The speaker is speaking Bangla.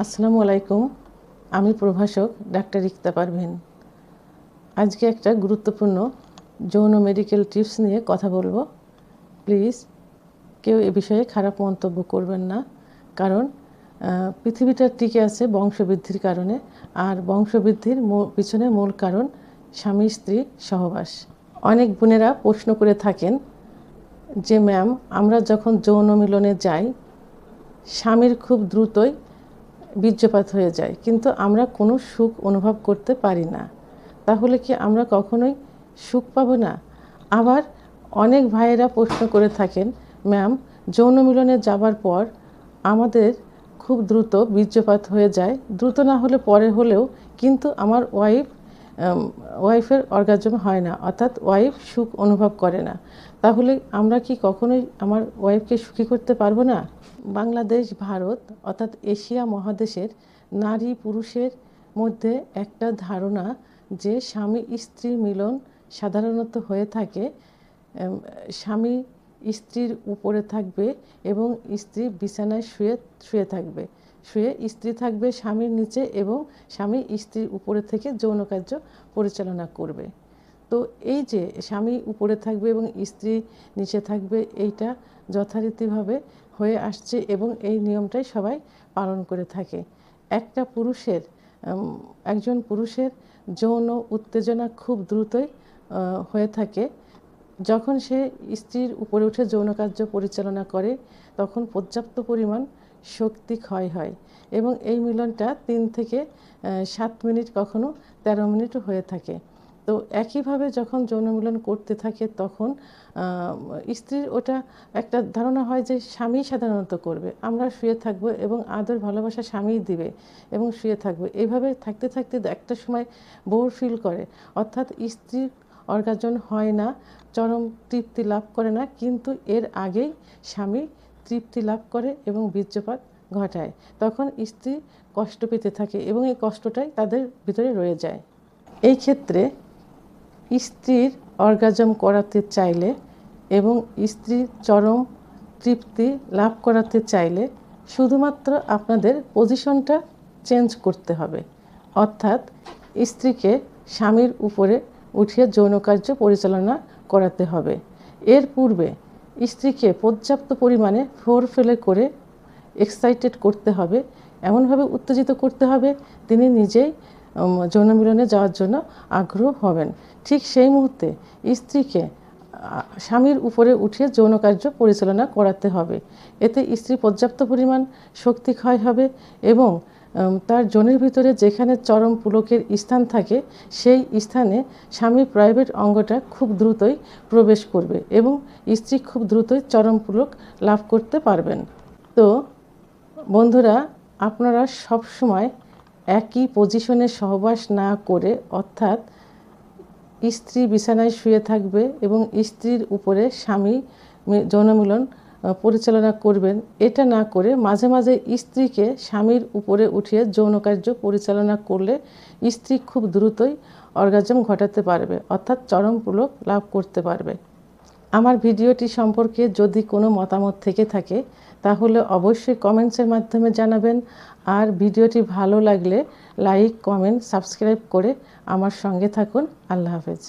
আসসালামু আলাইকুম। আমি প্রভাষক ডাক্তার ইকতা পারভীন। আজকে একটা গুরুত্বপূর্ণ যৌন মেডিকেল টিপস নিয়ে কথা বলবো। প্লিজ কেউ এ বিষয়ে খারাপ মন্তব্য করবেন না, কারণ পৃথিবীটা টিকে আছে বংশবৃদ্ধির কারণে, আর বংশবৃদ্ধির পিছনে মূল কারণ স্বামী স্ত্রী সহবাস। অনেক বোনেরা প্রশ্ন করে থাকেন যে ম্যাম, আমরা যখন যৌন মিলনে যাই স্বামীর খুব দ্রুতই বীর্যপাত হয়ে যায়, কিন্তু আমরা কোনো সুখ অনুভব করতে পারি না, তাহলে কি আমরা কখনোই সুখ পাবো না? আবার অনেক ভাইয়েরা প্রশ্ন করে থাকেন, ম্যাম, যৌন মিলনে যাবার পর আমাদের খুব দ্রুত বীর্যপাত হয়ে যায়, দ্রুত না হলে পরে হলেও, কিন্তু আমার ওয়াইফের অর্গাজম হয় না, অর্থাৎ ওয়াইফ সুখ অনুভব করে না, তাহলে আমরা কি কখনোই আমার ওয়াইফকে সুখী করতে পারবো না? বাংলাদেশ, ভারত অর্থাৎ এশিয়া মহাদেশের নারী পুরুষের মধ্যে একটা ধারণা যে স্বামী স্ত্রী মিলন সাধারণত হয়ে থাকে স্বামী স্ত্রীর উপরে থাকবে এবং স্ত্রী বিছানায় শুয়ে থাকবে, স্ত্রী থাকবে স্বামীর নিচে এবং স্বামী স্ত্রীর উপরে থেকে যৌন কার্য পরিচালনা করবে। তো এই যে স্বামী উপরে থাকবে এবং স্ত্রী নিচে থাকবে, এইটা যথারীতিভাবে হয়ে আসছে এবং এই নিয়মটাই সবাই পালন করে থাকে। একজন পুরুষের যৌন উত্তেজনা খুব দ্রুতই হয়ে থাকে। যখন সে স্ত্রীর উপরে উঠে যৌন কার্য পরিচালনা করে তখন পর্যাপ্ত পরিমাণ শক্তি ক্ষয় হয় এবং এই মিলনটা 3 থেকে 7 মিনিট, কখনো 13 মিনিটও হয়ে থাকে। তো একইভাবে যখন যৌন মিলন করতে থাকে তখন স্ত্রীর ওটা একটা ধারণা হয় যে স্বামী সাধারণত করবে, আমরা শুয়ে থাকবো এবং আদর ভালোবাসা স্বামীই দিবে এবং শুয়ে থাকবো। এইভাবে থাকতে থাকতে একটা সময় বোর ফিল করে, অর্থাৎ স্ত্রীর অর্গাজম হয় না, চরম তৃপ্তি লাভ করে না, কিন্তু এর আগেই স্বামী তৃপ্তি লাভ করে এবং বীর্যপাত ঘটায়। তখন স্ত্রী কষ্ট পেতে থাকে এবং এই কষ্টটাই তাদের ভিতরে রয়ে যায়। এই ক্ষেত্রে স্ত্রীর অর্গাজম করাতে চাইলে এবং স্ত্রীর চরম তৃপ্তি লাভ করাতে চাইলে শুধুমাত্র আপনাদের পজিশনটা চেঞ্জ করতে হবে, অর্থাৎ স্ত্রীকে স্বামীর উপরে উঠিয়ে যৌন কার্য পরিচালনা করাতে হবে। এর পূর্বে স্ত্রীকে পর্যাপ্ত পরিমাণে ফোরপ্লে করে এক্সাইটেড করতে হবে, এমনভাবে উত্তেজিত করতে হবে তিনি নিজেই যৌন মিলনে যাওয়ার জন্য আগ্রহ হবেন। ঠিক সেই মুহূর্তে স্ত্রীকে স্বামীর উপরে উঠিয়ে যৌন কার্য পরিচালনা করাতে হবে। এতে স্ত্রী পর্যাপ্ত পরিমাণ শক্তি ক্ষয় হবে এবং তার যৌনের ভিতরে যেখানে চরম পুলকের স্থান থাকে সেই স্থানে স্বামীর প্রাইভেট অঙ্গটা খুব দ্রুতই প্রবেশ করবে এবং স্ত্রী খুব দ্রুতই চরম পুলক লাভ করতে পারবেন। তো বন্ধুরা, আপনারা সব সময় একই পজিশনে সহবাস না করে, অর্থাৎ স্ত্রী বিছানায় শুয়ে থাকবে এবং স্ত্রীর উপরে স্বামী যৌন মিলন পরিচালনা করবেন, এটা না করে মাঝে মাঝে স্ত্রীকে স্বামীর উপরে উঠিয়ে যৌন কার্য পরিচালনা করলে স্ত্রী খুব দ্রুতই অর্গাজম ঘটাতে পারবে, অর্থাৎ চরম পুলক লাভ করতে পারবে। আমার ভিডিওটি সম্পর্কে যদি কোনো মতামত থেকে থাকে তাহলে অবশ্যই কমেন্টসের মাধ্যমে জানাবেন, আর ভিডিওটি ভালো লাগলে লাইক, কমেন্ট, সাবস্ক্রাইব করে আমার সঙ্গে থাকুন। আল্লাহ হাফেজ।